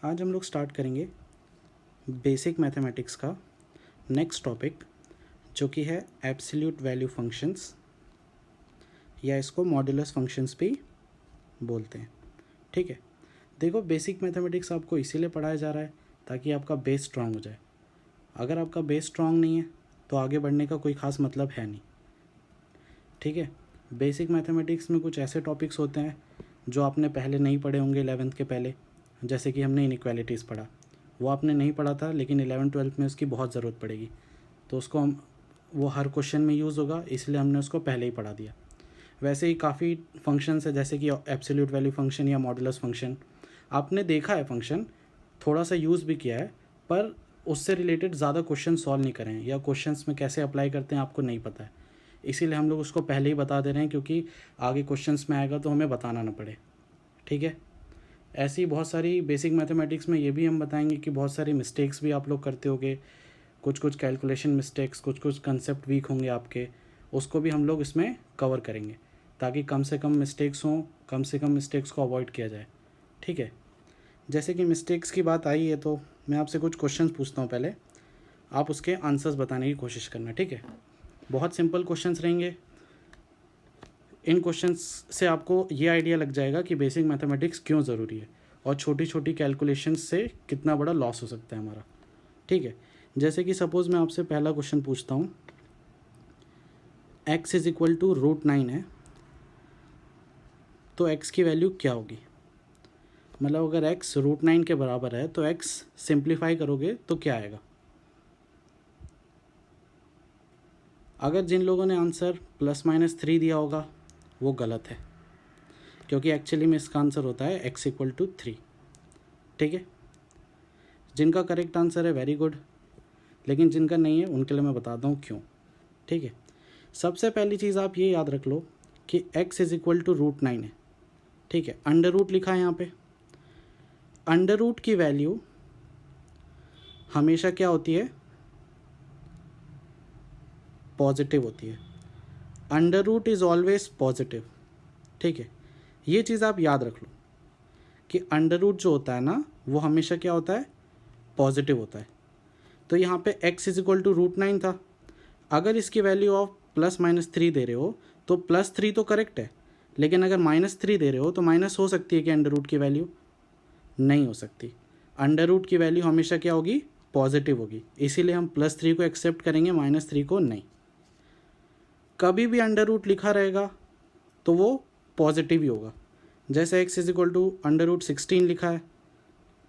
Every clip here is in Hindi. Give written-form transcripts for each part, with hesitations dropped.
आज हम लोग स्टार्ट करेंगे बेसिक मैथमेटिक्स का नेक्स्ट टॉपिक, जो कि है एब्सोल्यूट वैल्यू फंक्शंस, या इसको मॉड्यूलस फंक्शंस भी बोलते हैं। ठीक है, देखो बेसिक मैथमेटिक्स आपको इसीलिए पढ़ाया जा रहा है ताकि आपका बेस स्ट्रांग हो जाए। अगर आपका बेस स्ट्रांग नहीं है तो आगे बढ़ने का कोई ख़ास मतलब है नहीं। ठीक है, बेसिक मैथमेटिक्स में कुछ ऐसे टॉपिक्स होते हैं जो आपने पहले नहीं पढ़े होंगे 11th के पहले, जैसे कि हमने इनइक्वालिटीज़ पढ़ा। वो आपने नहीं पढ़ा था, लेकिन 11th-12th में उसकी बहुत ज़रूरत पड़ेगी, तो उसको हम वो हर क्वेश्चन में यूज़ होगा, इसलिए हमने उसको पहले ही पढ़ा दिया। वैसे ही काफ़ी फंक्शंस है, जैसे कि एब्सोल्यूट वैल्यू फंक्शन या मॉडुलस फंक्शन। आपने देखा है फंक्शन, थोड़ा सा यूज़ भी किया है, पर उससे रिलेटेड ज़्यादा क्वेश्चन सॉल्व नहीं करे हैं, या क्वेश्चंस में कैसे अप्लाई करते हैं आपको नहीं पता है। इसीलिए हम लोग उसको पहले ही बता दे रहे हैं, क्योंकि आगे क्वेश्चंस में आएगा तो हमें बताना ना पड़े। ठीक है, ऐसी बहुत सारी बेसिक मैथमेटिक्स में ये भी हम बताएंगे कि बहुत सारी मिस्टेक्स भी आप लोग करते होगे, कुछ कैलकुलेशन मिस्टेक्स, कुछ कंसेप्ट वीक होंगे आपके, उसको भी हम लोग इसमें कवर करेंगे, ताकि कम से कम मिस्टेक्स हों, कम से कम मिस्टेक्स को अवॉइड किया जाए। ठीक है, जैसे कि मिस्टेक्स की बात आई है तो मैं आपसे कुछ क्वेश्चंस पूछता हूँ, पहले आप उसके आंसर्स बताने की कोशिश करना। ठीक है, बहुत सिंपल क्वेश्चंस रहेंगे। इन क्वेश्चंस से आपको ये आइडिया लग जाएगा कि बेसिक मैथमेटिक्स क्यों ज़रूरी है और छोटी छोटी कैलकुलेशंस से कितना बड़ा लॉस हो सकता है हमारा। ठीक है, जैसे कि सपोज़ मैं आपसे पहला क्वेश्चन पूछता हूँ, x इज़ इक्वल टू √9 है, तो x की वैल्यू क्या होगी। मतलब अगर x √9 के बराबर है तो x सिंप्लीफाई करोगे तो क्या आएगा। अगर जिन लोगों ने आंसर +-3 दिया होगा वो गलत है, क्योंकि एक्चुअली में इसका आंसर होता है x इक्वल टू 3। ठीक है, जिनका करेक्ट आंसर है वेरी गुड, लेकिन जिनका नहीं है उनके लिए मैं बताता हूँ क्यों। ठीक है, सबसे पहली चीज़ आप ये याद रख लो कि x इज़ इक्वल टू √9 है। ठीक है, अंडर रूट लिखा है यहाँ पे। अंडर रूट की वैल्यू हमेशा क्या होती है, पॉजिटिव होती है। Under root is always positive. ठीक है, ये चीज़ आप याद रख लो कि अंडर रूट जो होता है ना, वो हमेशा क्या होता है, पॉजिटिव होता है। तो यहाँ पे x इज इक्वल टू √9 था। अगर इसकी वैल्यू ऑफ +-3 दे रहे हो तो +3 तो करेक्ट है, लेकिन अगर -3 दे रहे हो तो माइनस हो सकती है कि अंडर रूट की वैल्यू नहीं हो सकती। अंडर रूट की वैल्यू हमेशा क्या होगी, पॉजिटिव होगी, इसीलिए हम +3 को एक्सेप्ट करेंगे, -3 को नहीं। कभी भी अंडर रूट लिखा रहेगा तो वो पॉजिटिव ही होगा। जैसे x इज इक्वल टू √16 लिखा है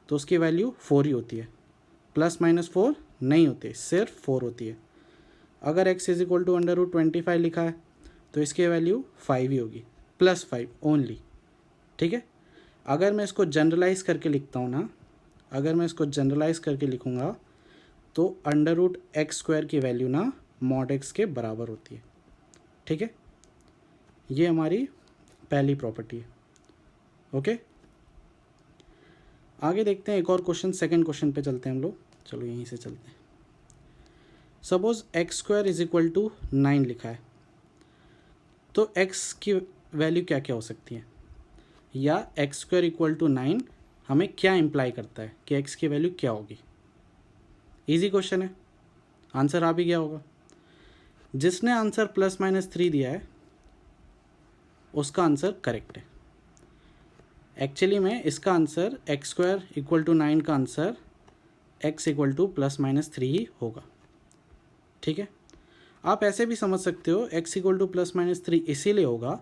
तो उसकी वैल्यू 4 ही होती है, +-4 नहीं होती, सिर्फ 4 होती है। अगर x इज इक्वल टू √25 लिखा है तो इसकी वैल्यू 5 ही होगी, +5 ओनली। ठीक है, अगर मैं इसको जनरलाइज करके लिखता हूँ ना, अगर मैं इसको जनरलाइज करके लिखूँगा तो √x² की वैल्यू ना mod x के बराबर होती है। ठीक है, ये हमारी पहली प्रॉपर्टी है। ओके, आगे देखते हैं एक और क्वेश्चन, सेकंड क्वेश्चन पे चलते हैं हम लोग। चलो यहीं से चलते हैं। Suppose x² is equal to 9 लिखा है, तो x की वैल्यू क्या क्या हो सकती है, या x² इक्वल टू 9 हमें क्या इम्प्लाई करता है कि x की वैल्यू क्या होगी। इजी क्वेश्चन है, आंसर आ भी गया होगा। जिसने आंसर +-3 दिया है उसका आंसर करेक्ट है। एक्चुअली में इसका आंसर x² इक्वल टू 9 का आंसर x इक्वल टू +-3 ही होगा। ठीक है, आप ऐसे भी समझ सकते हो x इक्वल टू +-3 इसीलिए होगा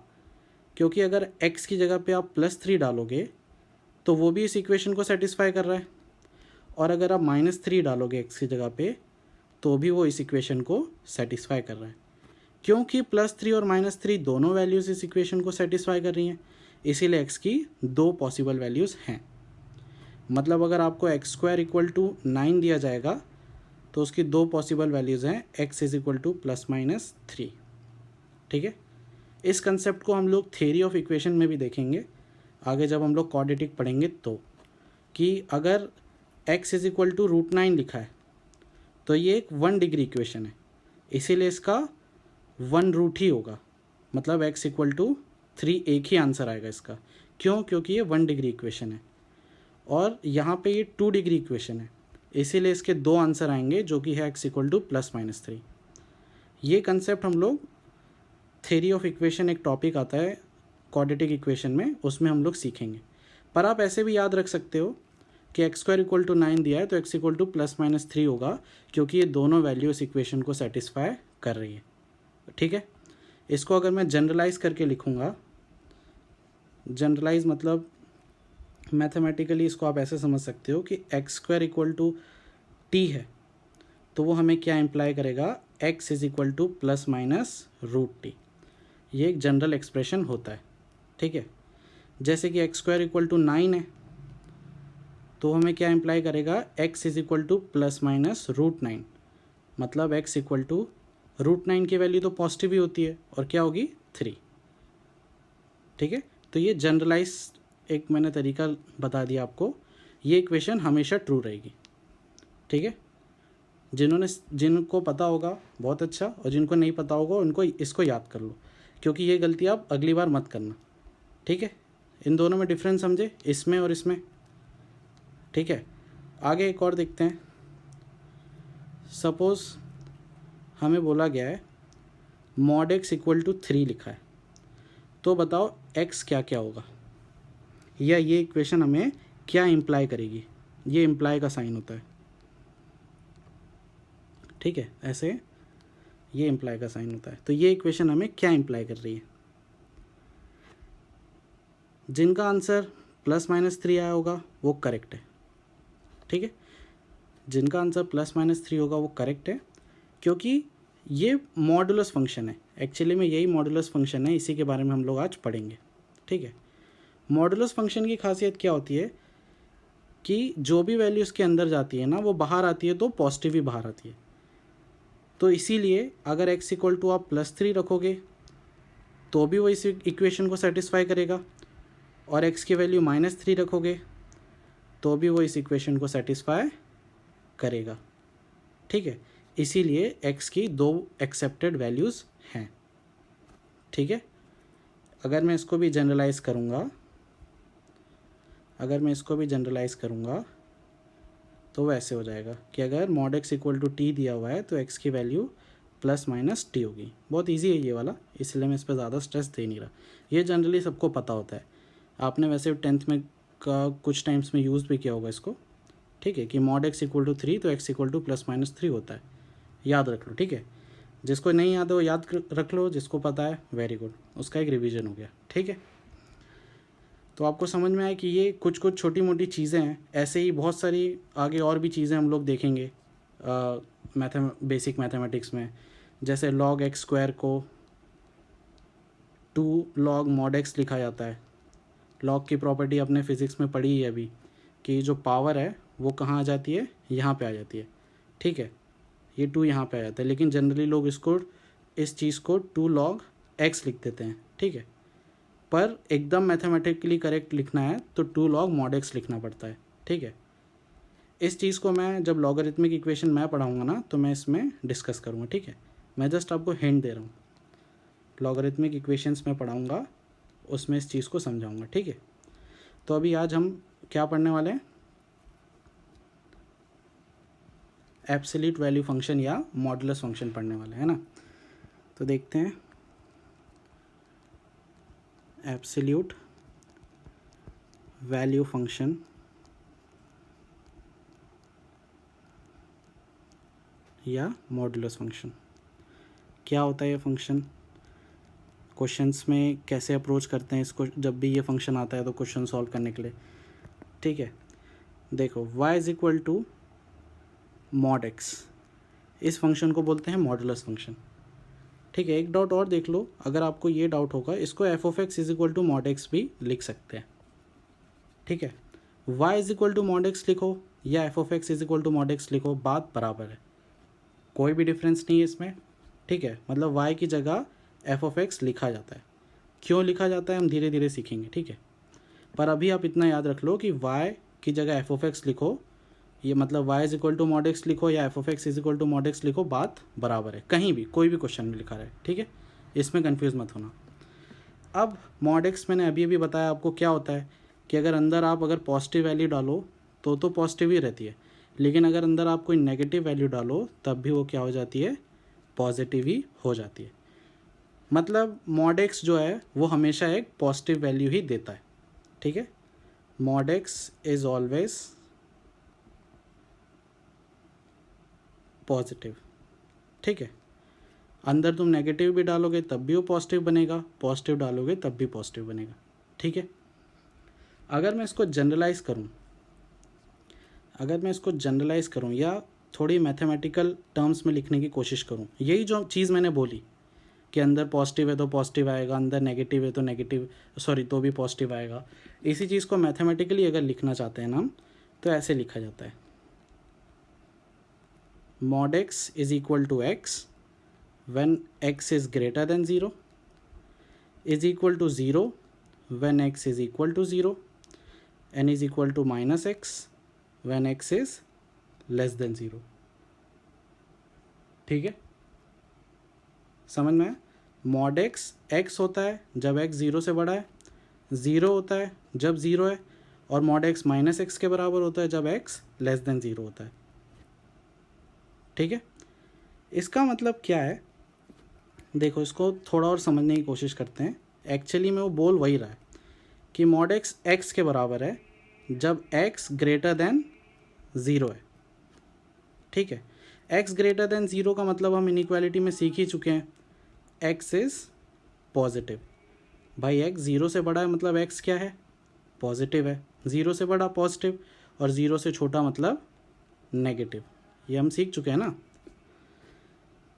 क्योंकि अगर x की जगह पे आप +3 डालोगे तो वो भी इस इक्वेशन को सेटिस्फाई कर रहा है, और अगर आप -3 डालोगे x की जगह पे तो भी वो इस इक्वेशन को सेटिस्फाई कर रहा है, क्योंकि +3 और -3 दोनों वैल्यूज़ इस इक्वेशन को सेटिस्फाई कर रही हैं, इसीलिए x की दो पॉसिबल वैल्यूज़ हैं। मतलब अगर आपको x² इक्वल टू 9 दिया जाएगा तो उसकी दो पॉसिबल वैल्यूज़ हैं, x इज इक्वल टू +-3। ठीक है, इस कंसेप्ट को हम लोग थ्योरी ऑफ इक्वेशन में भी देखेंगे आगे जब हम लोग क्वाड्रेटिक पढ़ेंगे, तो कि अगर x इज इक्वल टू √9 लिखा है तो ये एक 1 डिग्री इक्वेशन है, इसीलिए इसका 1 रूट ही होगा। मतलब x इक्वल टू 3 एक ही आंसर आएगा इसका। क्यों, क्योंकि ये 1 डिग्री इक्वेशन है। और यहाँ पे ये 2 डिग्री इक्वेशन है, इसीलिए इसके 2 आंसर आएंगे जो कि है x इक्वल टू +-3। ये कंसेप्ट हम लोग थ्योरी ऑफ इक्वेशन एक टॉपिक आता है क्वाड्रेटिक इक्वेशन में, उसमें हम लोग सीखेंगे। पर आप ऐसे भी याद रख सकते हो कि x² इक्वल टू 9 दिया है तो x इक्वल टू +-3 होगा, क्योंकि ये दोनों वैल्यू इस इक्वेशन को सेटिस्फाई कर रही है। ठीक है, इसको अगर मैं जनरलाइज करके लिखूँगा, जनरलाइज मतलब मैथमेटिकली इसको आप ऐसे समझ सकते हो कि x² इक्वल टू t है, तो वो हमें क्या इम्प्लाई करेगा, x is equal to +-√t। ये एक जनरल एक्सप्रेशन होता है। ठीक है, जैसे कि x² इक्वल टू 9 है तो हमें क्या इम्प्लाई करेगा, x इज इक्वल टू +-√9, मतलब x इक्वल टू √9 की वैल्यू तो पॉजिटिव ही होती है और क्या होगी 3। ठीक है, तो ये जनरलाइज एक मैंने तरीका बता दिया आपको, ये इक्वेशन हमेशा ट्रू रहेगी। ठीक है, जिनको पता होगा बहुत अच्छा, और जिनको नहीं पता होगा उनको इसको याद कर लो, क्योंकि ये गलती आप अगली बार मत करना। ठीक है, इन दोनों में डिफरेंस समझे, इसमें और इसमें। ठीक है, आगे एक और देखते हैं। सपोज हमें बोला गया है mod x इक्वल टू 3 लिखा है, तो बताओ x क्या क्या होगा, या ये इक्वेशन हमें क्या इम्प्लाई करेगी। ये इम्प्लाई का साइन होता है। ठीक है, ऐसे ये इम्प्लाई का साइन होता है। तो ये इक्वेशन हमें क्या इम्प्लाई कर रही है। जिनका आंसर +-3 आया होगा वो करेक्ट है। ठीक है, जिनका आंसर +-3 होगा वो करेक्ट है, क्योंकि ये मॉडुलस फंक्शन है। एक्चुअली में यही मॉडुलस फंक्शन है, इसी के बारे में हम लोग आज पढ़ेंगे। ठीक है, मॉडुलस फंक्शन की खासियत क्या होती है कि जो भी वैल्यू इसके अंदर जाती है ना, वो बाहर आती है तो पॉजिटिव ही बाहर आती है। तो इसीलिए अगर x इक्वल टू आप +3 रखोगे तो भी वो इस इक्वेशन को सेटिस्फाई करेगा, और x की वैल्यू -3 रखोगे तो भी वो इस इक्वेशन को सेटिस्फाई करेगा। ठीक है, इसीलिए x की 2 एक्सेप्टेड वैल्यूज़ हैं। ठीक है, अगर मैं इसको भी जनरलाइज करूँगा, तो वैसे हो जाएगा कि अगर mod x equal to t दिया हुआ है तो x की वैल्यू +-t होगी। बहुत इजी है ये वाला, इसलिए मैं इस पर ज़्यादा स्ट्रेस दे नहीं रहा। ये जनरली सबको पता होता है, आपने वैसे 10th में का कुछ टाइम्स में यूज़ भी किया होगा इसको। ठीक है, कि mod x इक्वल टू 3 तो x इक्वल टू +-3 होता है, याद रख लो। ठीक है, जिसको नहीं याद है वो याद रख लो, जिसको पता है वेरी गुड, उसका एक रिवीजन हो गया। ठीक है, तो आपको समझ में आया कि ये कुछ कुछ छोटी मोटी चीज़ें हैं। ऐसे ही बहुत सारी आगे और भी चीज़ें हम लोग देखेंगे बेसिक मैथमेटिक्स में, जैसे log x² को 2 log mod x लिखा जाता है। log की प्रॉपर्टी अपने फिज़िक्स में पढ़ी है अभी, कि जो पावर है वो कहाँ आ जाती है, यहाँ पे आ जाती है। ठीक है, ये 2 यहाँ पे आ जाता है, लेकिन जनरली लोग इस चीज़ को 2 log x लिख देते हैं। ठीक है, पर एकदम मैथमेटिकली करेक्ट लिखना है तो 2 log mod x लिखना पड़ता है। ठीक है, इस चीज़ को मैं जब लॉगरिथमिक इक्वेशन मैं पढ़ाऊँगा ना तो मैं इसमें डिस्कस करूँगा। ठीक है, मैं जस्ट आपको हिंट दे रहा हूँ, लॉगरिथमिक इक्वेशंस में पढ़ाऊँगा, उसमें इस चीज़ को समझाऊँगा। ठीक है, तो अभी आज हम क्या पढ़ने वाले हैं, एब्सोल्यूट वैल्यू फंक्शन या मॉडुलस फंक्शन पढ़ने वाले हैं ना। तो देखते हैं एब्सोल्यूट वैल्यू फंक्शन या मॉडुलस फंक्शन क्या होता है। ये फंक्शन क्वेश्चंस में कैसे अप्रोच करते हैं इसको, जब भी ये फंक्शन आता है तो क्वेश्चन सॉल्व करने के लिए। ठीक है, देखो y is equal to mod x, इस फंक्शन को बोलते हैं मॉडुलस फंक्शन। ठीक है, एक डाउट और देख लो, अगर आपको ये डाउट होगा, इसको f of x is equal to mod x भी लिख सकते हैं। ठीक है, y is equal to mod x लिखो या f of x is equal to mod x लिखो, बात बराबर है, कोई भी डिफरेंस नहीं है इसमें। ठीक है, मतलब y की जगह f ऑफ x लिखा जाता है। क्यों लिखा जाता है हम धीरे धीरे सीखेंगे। ठीक है, पर अभी आप इतना याद रख लो कि y की जगह f ऑफ x लिखो, ये मतलब y is equal to mod x लिखो या f of x is equal to mod x लिखो, बात बराबर है, कहीं भी कोई भी क्वेश्चन में लिखा रहे। ठीक है, इसमें कंफ्यूज मत होना। अब mod x मैंने अभी अभी बताया आपको क्या होता है, कि अगर अंदर आप अगर पॉजिटिव वैल्यू डालो तो पॉजिटिव ही रहती है, लेकिन अगर अंदर आप कोई नेगेटिव वैल्यू डालो तब भी वो क्या हो जाती है, पॉजिटिव ही हो जाती है। मतलब मॉड एक्स जो है वो हमेशा एक पॉजिटिव वैल्यू ही देता है, ठीक है। Mod x is always positive, ठीक है। अंदर तुम नेगेटिव भी डालोगे तब भी वो पॉजिटिव बनेगा, पॉजिटिव डालोगे तब भी पॉजिटिव बनेगा, ठीक है। अगर मैं इसको जनरलाइज़ करूं या थोड़ी मैथमेटिकल टर्म्स में लिखने की कोशिश करूं, यही जो चीज़ मैंने बोली कि अंदर पॉजिटिव है तो पॉजिटिव आएगा, अंदर नेगेटिव है तो नेगेटिव तो भी पॉजिटिव आएगा, इसी चीज़ को मैथमेटिकली अगर लिखना चाहते हैं ना हम तो ऐसे लिखा जाता है, mod x is equal to x when x is greater than 0 is equal to 0 when x is equal to 0 and is equal to minus x when x is less than 0, ठीक है। समझ में आया? mod x होता है जब x 0 से बड़ा है, 0 होता है जब 0 है, और mod x माइनस एक्स के बराबर होता है जब x लेस देन 0 होता है, ठीक है। इसका मतलब क्या है, देखो इसको थोड़ा और समझने की कोशिश करते हैं। एक्चुअली में वो बोल वही रहा है कि mod x के बराबर है जब x ग्रेटर देन 0 है, ठीक है। x ग्रेटर देन 0 का मतलब हम इनइक्वालिटी में सीख ही चुके हैं, x इज़ पॉजिटिव। भाई x 0 से बड़ा है मतलब x क्या है, पॉजिटिव है, 0 से बड़ा पॉजिटिव और 0 से छोटा मतलब नेगेटिव, ये हम सीख चुके हैं ना।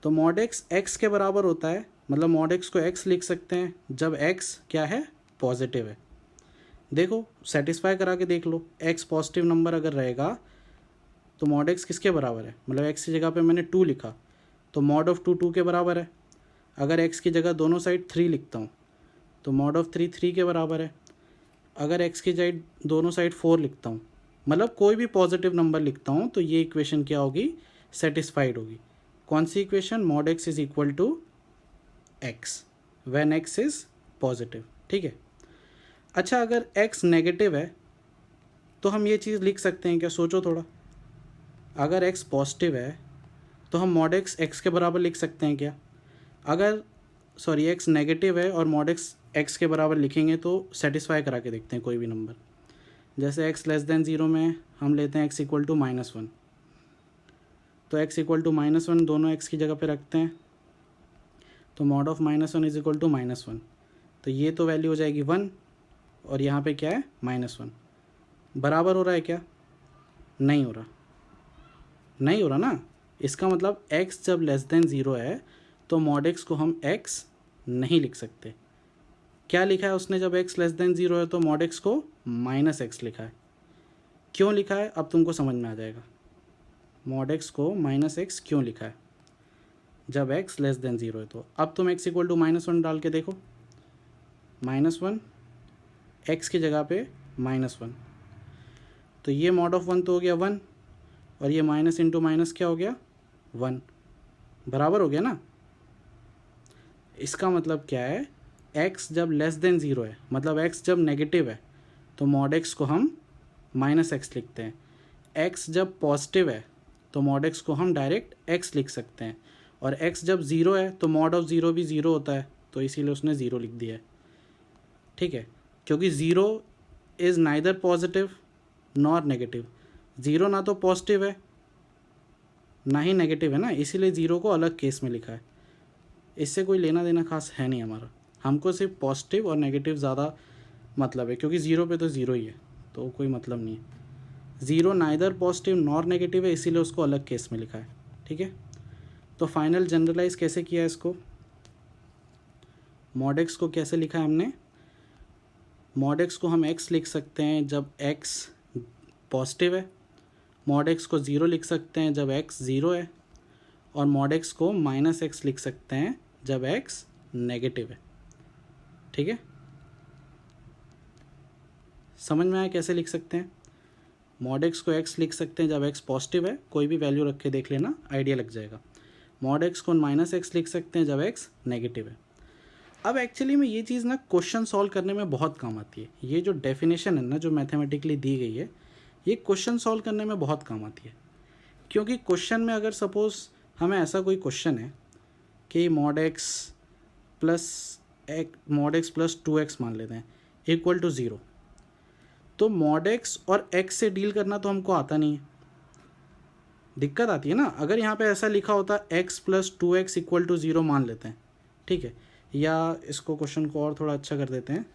तो mod x के बराबर होता है, मतलब mod x को x लिख सकते हैं जब x क्या है, पॉजिटिव है। देखो सेटिस्फाई करा के देख लो, x पॉजिटिव नंबर अगर रहेगा तो mod x किसके बराबर है, मतलब x की जगह पे मैंने 2 लिखा तो mod ऑफ 2 के बराबर है। अगर x की जगह दोनों साइड 3 लिखता हूँ तो mod ऑफ 3 के बराबर है। अगर x की जगह दोनों साइड 4 लिखता हूँ, मतलब कोई भी पॉजिटिव नंबर लिखता हूँ तो ये इक्वेशन क्या होगी, सेटिस्फाइड होगी। कौन सी equation, mod x is equal to x when x is positive, ठीक है। अच्छा अगर x नेगेटिव है तो हम ये चीज़ लिख सकते हैं क्या, सोचो थोड़ा। अगर x पॉजिटिव है तो हम mod x के बराबर लिख सकते हैं क्या। अगर x नेगेटिव है और mod x के बराबर लिखेंगे तो सेटिस्फाई करा के देखते हैं कोई भी नंबर। जैसे x लेस देन 0 में हम लेते हैं x इक्वल टू -1, तो x इक्वल टू -1 दोनों x की जगह पे रखते हैं तो mod of -1 is equal to -1, तो ये तो वैल्यू हो जाएगी 1 और यहाँ पे क्या है -1। बराबर हो रहा है क्या, नहीं हो रहा, नहीं हो रहा ना। इसका मतलब x जब लेस देन 0 है तो mod x को हम x नहीं लिख सकते। क्या लिखा है उसने, जब x लेस देन 0 है तो mod x को -x लिखा है। क्यों लिखा है अब तुमको समझ में आ जाएगा, mod x को -x क्यों लिखा है जब x लेस देन 0 है। तो अब तुम x इक्वल टू -1 डाल के देखो, -1 x की जगह पे -1, तो ये mod ऑफ 1 तो हो गया 1 और ये माइनस इंटू माइनस क्या हो गया 1, बराबर हो गया ना। इसका मतलब क्या है, x जब लेस देन 0 है मतलब x जब नेगेटिव है तो mod x को हम -x लिखते हैं। x जब पॉजिटिव है तो mod x को हम डायरेक्ट x लिख सकते हैं, और x जब 0 है तो mod ऑफ 0 भी 0 होता है, तो इसीलिए उसने 0 लिख दिया है, ठीक है। क्योंकि 0 is neither positive nor negative, 0 ना तो पॉजिटिव है ना ही नेगेटिव है ना, इसीलिए 0 को अलग केस में लिखा है। इससे कोई लेना देना खास है नहीं हमारा, हमको सिर्फ पॉजिटिव और नेगेटिव ज़्यादा मतलब है, क्योंकि 0 पे तो 0 ही है तो कोई मतलब नहीं है। 0 नाइदर पॉजिटिव नॉर नेगेटिव है, इसीलिए उसको अलग केस में लिखा है, ठीक है। तो फाइनल जनरलाइज कैसे किया इसको, mod x को कैसे लिखा है हमने, mod x को हम x लिख सकते हैं जब x पॉजिटिव है, mod x को 0 लिख सकते हैं जब x 0 है, और mod x को -x लिख सकते हैं जब x नेगेटिव है, ठीक है। समझ में आया कैसे लिख सकते हैं, mod x को x लिख सकते हैं जब x पॉजिटिव है, कोई भी वैल्यू रख के देख लेना आइडिया लग जाएगा। mod x को -x लिख सकते हैं जब x नेगेटिव है। अब एक्चुअली में ये चीज़ ना क्वेश्चन सॉल्व करने में बहुत काम आती है। ये जो डेफिनेशन है ना जो मैथमेटिकली दी गई है, ये क्वेश्चन सॉल्व करने में बहुत काम आती है। क्योंकि क्वेश्चन में अगर सपोज़ हमें ऐसा कोई क्वेश्चन है कि मॉड एक्स प्लस 2x मान लेते हैं इक्वल टू 0, तो मॉड एक्स और x से डील करना तो हमको आता नहीं है, दिक्कत आती है ना। अगर यहाँ पे ऐसा लिखा होता x plus 2x equal to 0 मान लेते हैं, ठीक है, या इसको क्वेश्चन को और थोड़ा अच्छा कर देते हैं,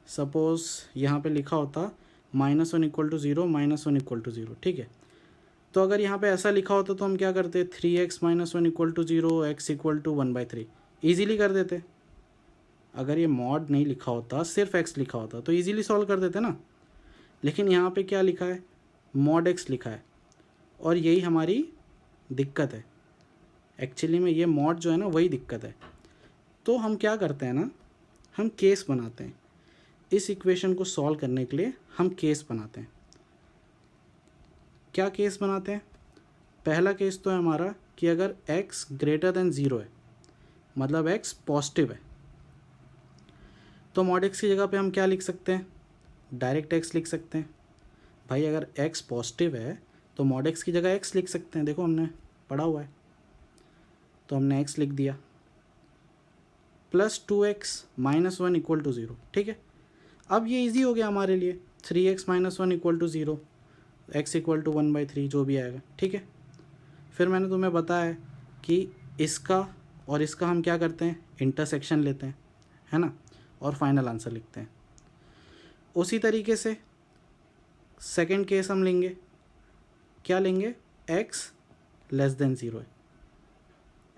सपोज़ यहाँ पे लिखा होता -1 इक्वल टू 0 -1 इक्वल टू 0, ठीक है। तो अगर यहाँ पे ऐसा लिखा होता तो हम क्या करते, 3x - 1 equal to 0 x equal to 1/3 easily कर देते। अगर ये मॉड नहीं लिखा होता, सिर्फ x लिखा होता तो ईजिली सॉल्व कर देते ना। लेकिन यहाँ पे क्या लिखा है, मॉड x लिखा है, और यही हमारी दिक्कत है। एक्चुअली में ये मॉड जो है ना वही दिक्कत है। तो हम क्या करते हैं ना, हम केस बनाते हैं। इस इक्वेशन को सॉल्व करने के लिए हम केस बनाते हैं। क्या केस बनाते हैं? पहला केस तो है हमारा कि अगर x ग्रेटर देन 0 है, मतलब x पॉजिटिव है, तो मॉड x की जगह पे हम क्या लिख सकते हैं, डायरेक्ट x लिख सकते हैं। भाई अगर x पॉजिटिव है तो मॉड x की जगह x लिख सकते हैं, देखो हमने पढ़ा हुआ है। तो हमने x लिख दिया, प्लस 2x - 1 इक्वल टू 0, ठीक है। अब ये इजी हो गया हमारे लिए, 3x - 1 equal to 0, x equal to 1/3 जो भी आएगा, ठीक है। फिर मैंने तुम्हें बताया कि इसका और इसका हम क्या करते हैं, इंटरसेक्शन लेते हैं, है ना, और फाइनल आंसर लिखते हैं। उसी तरीके से सेकंड केस हम लेंगे, क्या लेंगे, x लेस देन 0 है।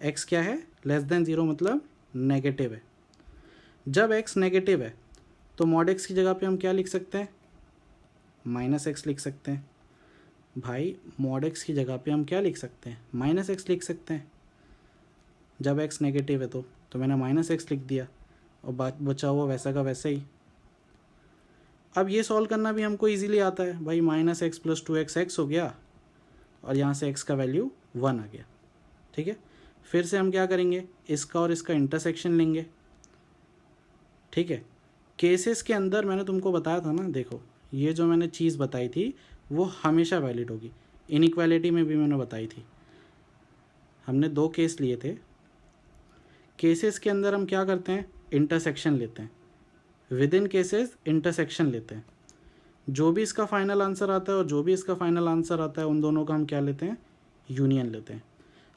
x क्या है, लेस देन 0 मतलब नेगेटिव है। जब x नेगेटिव है तो मॉड x की जगह पे हम क्या लिख सकते हैं, -x लिख सकते हैं। भाई मॉड x की जगह पे हम क्या लिख सकते हैं, -x लिख सकते हैं। जब x नेगेटिव है तो मैंने -x लिख दिया, और बात बचा हुआ वैसा का वैसा ही। अब ये सॉल्व करना भी हमको इजीली आता है भाई, -x प्लस 2x x हो गया, और यहाँ से x का वैल्यू 1 आ गया, ठीक है। फिर से हम क्या करेंगे, इसका और इसका इंटरसेक्शन लेंगे, ठीक है। केसेस के अंदर मैंने तुमको बताया था ना, देखो ये जो मैंने चीज़ बताई थी वो हमेशा वैलिड होगी। इनइक्वालिटी में भी मैंने बताई थी, हमने 2 केस लिए थे। केसेस के अंदर हम क्या करते हैं, इंटरसेक्शन लेते हैं। विद इन केसेस इंटरसेक्शन लेते हैं। जो भी इसका फाइनल आंसर आता है और जो भी इसका फाइनल आंसर आता है, उन दोनों का हम क्या लेते हैं, यूनियन लेते हैं।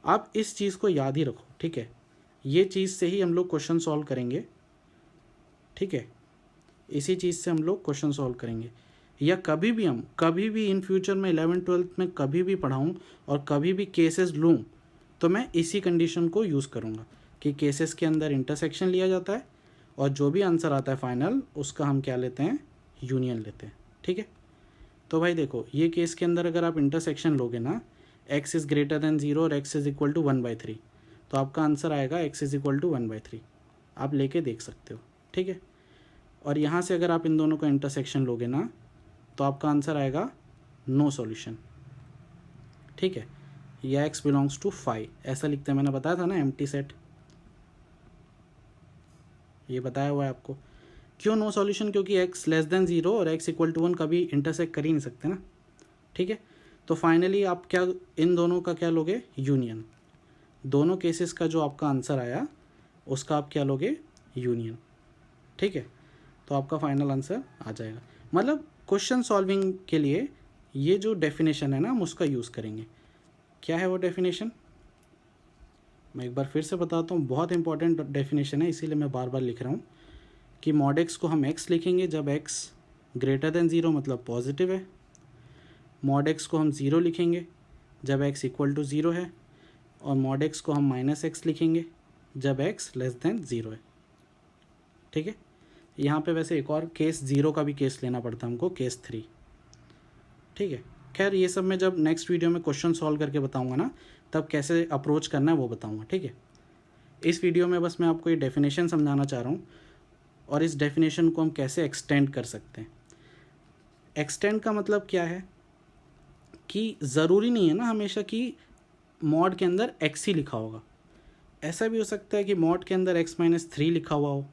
आप इस चीज़ को याद ही रखो, ठीक है। ये चीज़ से ही हम लोग क्वेश्चन सॉल्व करेंगे, ठीक है। इसी चीज़ से हम लोग क्वेश्चन सॉल्व करेंगे, या कभी भी इन फ्यूचर में 11th-12th में कभी भी पढ़ाऊँ और कभी भी केसेस लूँ तो मैं इसी कंडीशन को यूज़ करूँगा कि केसेस के अंदर इंटरसेक्शन लिया जाता है, और जो भी आंसर आता है फाइनल उसका हम क्या लेते हैं, यूनियन लेते हैं, ठीक है। तो भाई देखो ये केस के अंदर अगर आप इंटरसेक्शन लोगे ना, x इज़ ग्रेटर देन 0 और x इज़ इक्वल टू 1/3, तो आपका आंसर आएगा x इज़ इक्वल टू 1/3। आप लेके देख सकते हो, ठीक है। और यहाँ से अगर आप इन दोनों का इंटरसेक्शन लोगे ना, तो आपका आंसर आएगा नो सॉल्यूशन, ठीक है, या x बिलोंग्स टू 5 ऐसा लिखते हैं। मैंने बताया था ना एम्प्टी सेट, ये बताया हुआ है आपको। क्यों नो सॉल्यूशन, क्योंकि x लेस देन 0 और x इक्वल टू 1 कभी इंटरसेक्ट कर ही नहीं सकते ना, ठीक है। तो फाइनली आप क्या, इन दोनों का क्या लोगे, यूनियन। दोनों केसेस का जो आपका आंसर आया उसका आप क्या लोगे, यूनियन, ठीक है। तो आपका फाइनल आंसर आ जाएगा। मतलब क्वेश्चन सॉल्विंग के लिए ये जो डेफिनेशन है ना हम उसका यूज़ करेंगे। क्या है वो डेफिनेशन, मैं एक बार फिर से बताता हूँ, बहुत इंपॉर्टेंट डेफिनेशन है, इसीलिए मैं बार बार लिख रहा हूँ कि मॉड एक्स को हम x लिखेंगे जब x ग्रेटर देन 0 मतलब पॉजिटिव है। मॉड एक्स को हम 0 लिखेंगे जब x इक्वल टू 0 है, और मॉड एक्स को हम -x लिखेंगे जब x लेस देन 0 है, ठीक है। यहाँ पे वैसे एक और केस 0 का भी केस लेना पड़ता है हमको, केस 3, ठीक है। खैर ये सब मैं जब नेक्स्ट वीडियो में क्वेश्चन सॉल्व करके बताऊँगा ना, तब कैसे अप्रोच करना है वो बताऊँगा, ठीक है। इस वीडियो में बस मैं आपको ये डेफिनेशन समझाना चाह रहा हूँ, और इस डेफिनेशन को हम कैसे एक्सटेंड कर सकते हैं। एक्सटेंड का मतलब क्या है कि ज़रूरी नहीं है ना हमेशा कि मॉड के अंदर x ही लिखा होगा। ऐसा भी हो सकता है कि मॉड के अंदर x-3 लिखा हुआ हो,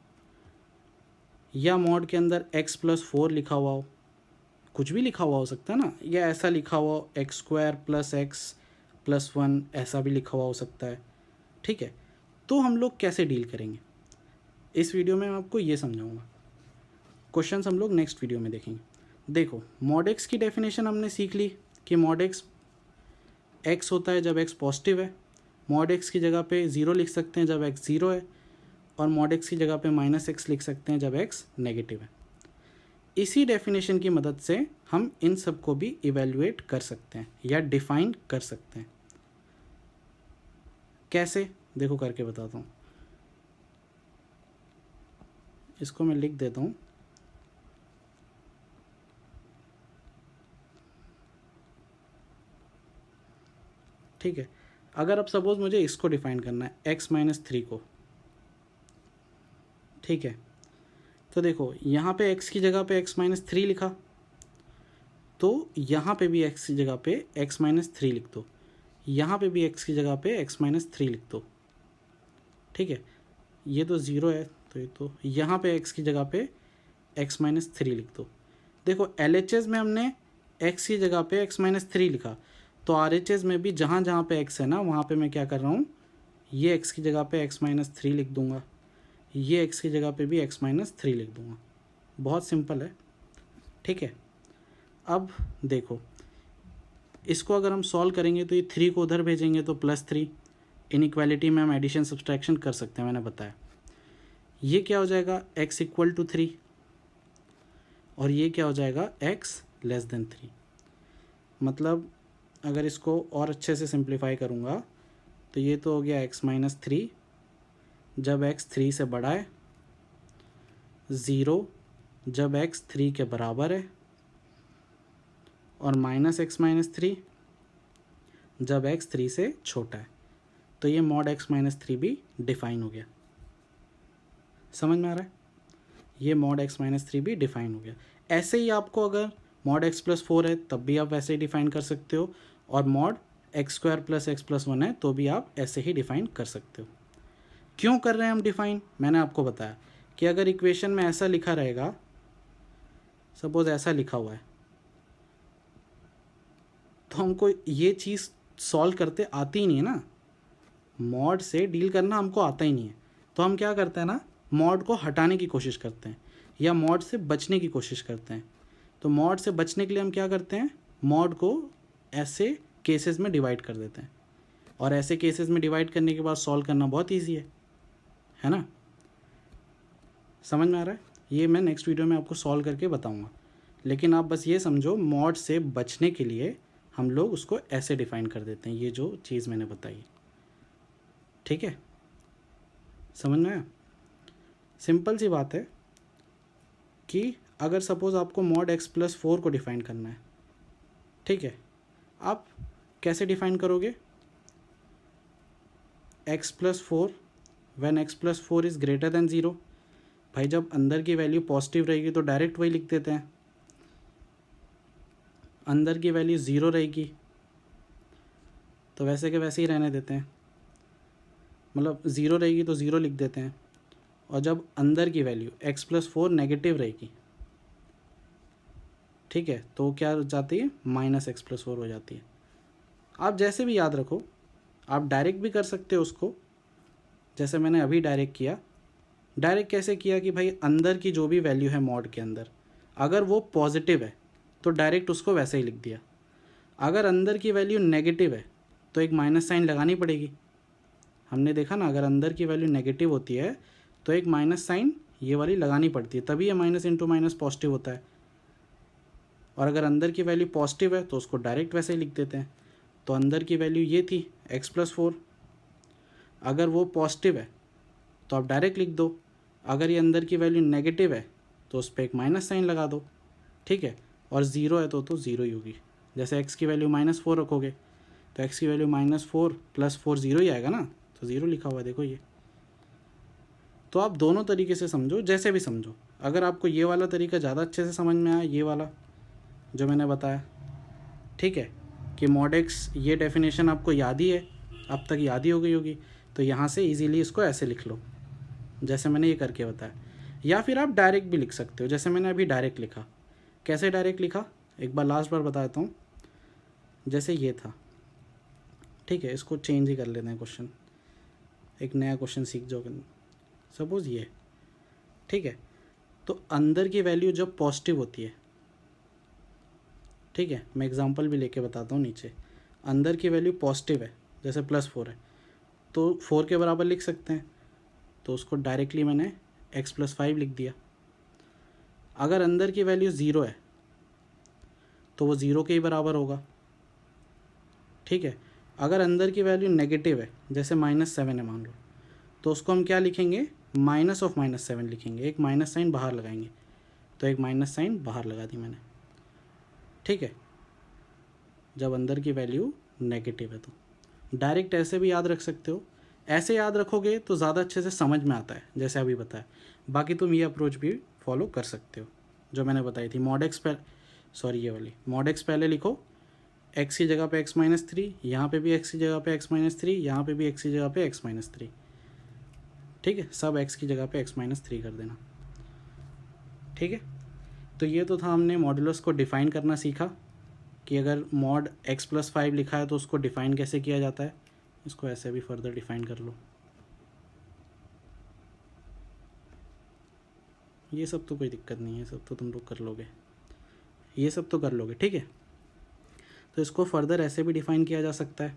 या मॉड के अंदर x+4 लिखा हुआ हो, कुछ भी लिखा हुआ हो सकता है ना, या ऐसा लिखा हुआ हो x² + x+1, ऐसा भी लिखा हुआ हो सकता है। ठीक है, तो हम लोग कैसे डील करेंगे इस वीडियो में मैं आपको ये समझाऊंगा। क्वेश्चंस हम लोग नेक्स्ट वीडियो में देखेंगे। देखो, मॉड एक्स की डेफिनेशन हमने सीख ली कि मॉड एक्स होता है जब एक्स पॉजिटिव है, मॉड एक्स की जगह पे 0 लिख सकते हैं जब एक्स 0 है, और मॉड एक्स की जगह पे -x लिख सकते हैं जब एक्स नेगेटिव है। इसी डेफिनेशन की मदद से हम इन सब को भी इवेल्युएट कर सकते हैं या डिफाइन कर सकते हैं। कैसे, देखो करके बताता हूँ। इसको मैं लिख देता हूँ। ठीक है, अगर अब सपोज मुझे इसको डिफाइन करना है x-3 को, ठीक है, तो देखो यहाँ पे x की जगह पे x-3 लिखा, तो यहाँ पे भी x की जगह पे x-3 लिख दो, यहाँ पे भी x की जगह पे x-3 लिख दो। ठीक है, ये तो 0 है, तो ये तो यहाँ पे x की जगह पे x-3 लिख दो। देखो LHS में हमने x की जगह पे x-3 लिखा, तो RHS में भी जहाँ जहाँ पे x है ना, वहाँ पे मैं क्या कर रहा हूँ, ये x की जगह पे x-3 लिख दूँगा, ये x की जगह पे भी x-3 लिख दूँगा। बहुत सिंपल है। ठीक है, अब देखो इसको अगर हम सॉल्व करेंगे तो ये 3 को उधर भेजेंगे तो +3, इनइक्वालिटी में हम एडिशन सब्सट्रैक्शन कर सकते हैं, मैंने बताया। ये क्या हो जाएगा, x = 3, और ये क्या हो जाएगा, x <3। मतलब अगर इसको और अच्छे से सिंप्लीफाई करूँगा तो ये तो हो गया x-3 जब x 3 से बड़ा है, 0 जब x 3 के बराबर है, और -x-3 जब x 3 से छोटा है। तो ये मॉड x-3 भी डिफाइन हो गया। समझ में आ रहा है, ये मॉड x-3 भी डिफाइन हो गया। ऐसे ही आपको अगर मॉड x+4 है तब भी आप वैसे ही डिफाइन कर सकते हो, और मॉड x² + x+1 है तो भी आप ऐसे ही डिफाइन कर सकते हो। क्यों कर रहे हैं हम डिफाइन, मैंने आपको बताया कि अगर इक्वेशन में ऐसा लिखा रहेगा, सपोज ऐसा लिखा हुआ है, तो हमको ये चीज़ सॉल्व करते आती ही नहीं है ना, मॉड से डील करना हमको आता ही नहीं है, तो हम क्या करते हैं ना, मॉड को हटाने की कोशिश करते हैं या मॉड से बचने की कोशिश करते हैं। तो मॉड से बचने के लिए हम क्या करते हैं, मॉड को ऐसे केसेस में डिवाइड कर देते हैं, और ऐसे केसेस में डिवाइड करने के बाद सॉल्व करना बहुत ईजी है ना। समझ में आ रहा है, ये मैं नेक्स्ट वीडियो में आपको सॉल्व करके बताऊंगा, लेकिन आप बस ये समझो मॉड से बचने के लिए हम लोग उसको ऐसे डिफाइन कर देते हैं, ये जो चीज़ मैंने बताई। ठीक है, समझ में आया। सिंपल सी बात है कि अगर सपोज आपको मॉड x+4 को डिफाइन करना है, ठीक है, आप कैसे डिफाइन करोगे, x+4 when x+4 is greater than 0। भाई जब अंदर की वैल्यू पॉजिटिव रहेगी तो डायरेक्ट वही लिख देते हैं, अंदर की वैल्यू 0 रहेगी तो वैसे के वैसे ही रहने देते हैं, मतलब 0 रहेगी तो 0 लिख देते हैं, और जब अंदर की वैल्यू x+4 नेगेटिव रहेगी, ठीक है, तो क्या हो जाती है, -x+4 हो जाती है। आप जैसे भी याद रखो, आप डायरेक्ट भी कर सकते हो उसको, जैसे मैंने अभी डायरेक्ट किया। डायरेक्ट कैसे किया कि भाई अंदर की जो भी वैल्यू है मॉड के अंदर, अगर वो पॉजिटिव है तो डायरेक्ट उसको वैसे ही लिख दिया, अगर अंदर की वैल्यू नेगेटिव है तो एक माइनस साइन लगानी पड़ेगी। हमने देखा ना, अगर अंदर की वैल्यू नेगेटिव होती है तो एक माइनस साइन ये वाली लगानी पड़ती है, तभी ये माइनस इंटू माइनस पॉजिटिव होता है। और अगर अंदर की वैल्यू पॉजिटिव है तो उसको डायरेक्ट वैसे ही लिख देते हैं। तो अंदर की वैल्यू ये थी x+4, अगर वो पॉजिटिव है तो आप डायरेक्ट लिख दो, अगर ये अंदर की वैल्यू नेगेटिव है तो उस पर एक माइनस साइन लगा दो। ठीक है, और 0 है तो 0 ही होगी। जैसे x की वैल्यू -4 रखोगे तो x की वैल्यू -4 + 4 0 ही आएगा ना, तो 0 लिखा हुआ है, देखो ये। तो आप दोनों तरीके से समझो, जैसे भी समझो। अगर आपको ये वाला तरीका ज़्यादा अच्छे से समझ में आया, ये वाला जो मैंने बताया, ठीक है, कि मॉड एक्स, ये डेफिनेशन आपको याद ही है, अब तक याद ही हो गई होगी, तो यहाँ से इजीली इसको ऐसे लिख लो जैसे मैंने ये करके बताया, या फिर आप डायरेक्ट भी लिख सकते हो जैसे मैंने अभी डायरेक्ट लिखा। कैसे डायरेक्ट लिखा एक बार लास्ट बार बता देता हूँ। जैसे ये था, ठीक है, इसको चेंज ही कर लेते हैं क्वेश्चन, एक नया क्वेश्चन सीख जाओगे। सपोज़ ये, ठीक है, तो अंदर की वैल्यू जब पॉजिटिव होती है, ठीक है, मैं एग्जांपल भी लेके बताता हूँ। नीचे अंदर की वैल्यू पॉजिटिव है, जैसे +4 है, तो 4 के बराबर लिख सकते हैं, तो उसको डायरेक्टली मैंने x+5 लिख दिया। अगर अंदर की वैल्यू 0 है तो वो 0 के ही बराबर होगा, ठीक है। अगर अंदर की वैल्यू नेगेटिव है, जैसे -7 है मान लो, तो उसको हम क्या लिखेंगे, -7 लिखेंगे, एक माइनस साइन बाहर लगाएंगे, तो एक माइनस साइन बाहर लगा दी मैंने, ठीक है, जब अंदर की वैल्यू नेगेटिव है। तो डायरेक्ट ऐसे भी याद रख सकते हो, ऐसे याद रखोगे तो ज़्यादा अच्छे से समझ में आता है जैसे अभी बताया। बाकी तुम ये अप्रोच भी फॉलो कर सकते हो जो मैंने बताई थी। ये वाली mod x पहले लिखो, x की जगह पे x-3, यहाँ पे भी x की जगह पे x-3, यहाँ पे भी x की जगह पे x-3, ठीक है, सब x की जगह पे x-3 कर देना, ठीक है। तो ये तो था, हमने मॉडुलस को डिफ़ाइन करना सीखा कि अगर mod x+5 लिखा है तो उसको डिफ़ाइन कैसे किया जाता है। इसको ऐसे भी फर्दर डिफ़ाइन कर लो। ये सब तो कोई दिक्कत नहीं है, सब तो तुम लोग कर लोगे, ये सब तो कर लोगे, ठीक है। तो इसको फर्दर ऐसे भी डिफ़ाइन किया जा सकता है,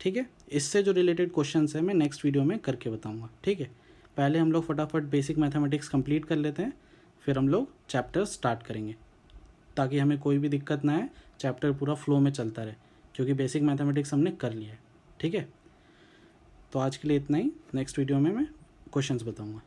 ठीक है। इससे जो रिलेटेड क्वेश्चंस है मैं नेक्स्ट वीडियो में करके बताऊंगा, ठीक है। पहले हम लोग फटाफट बेसिक मैथमेटिक्स कंप्लीट कर लेते हैं, फिर हम लोग चैप्टर स्टार्ट करेंगे ताकि हमें कोई भी दिक्कत ना आए, चैप्टर पूरा फ्लो में चलता रहे, क्योंकि बेसिक मैथमेटिक्स हमने कर लिया है, ठीक है। तो आज के लिए इतना ही, नेक्स्ट वीडियो में मैं क्वेश्चंस बताऊंगा।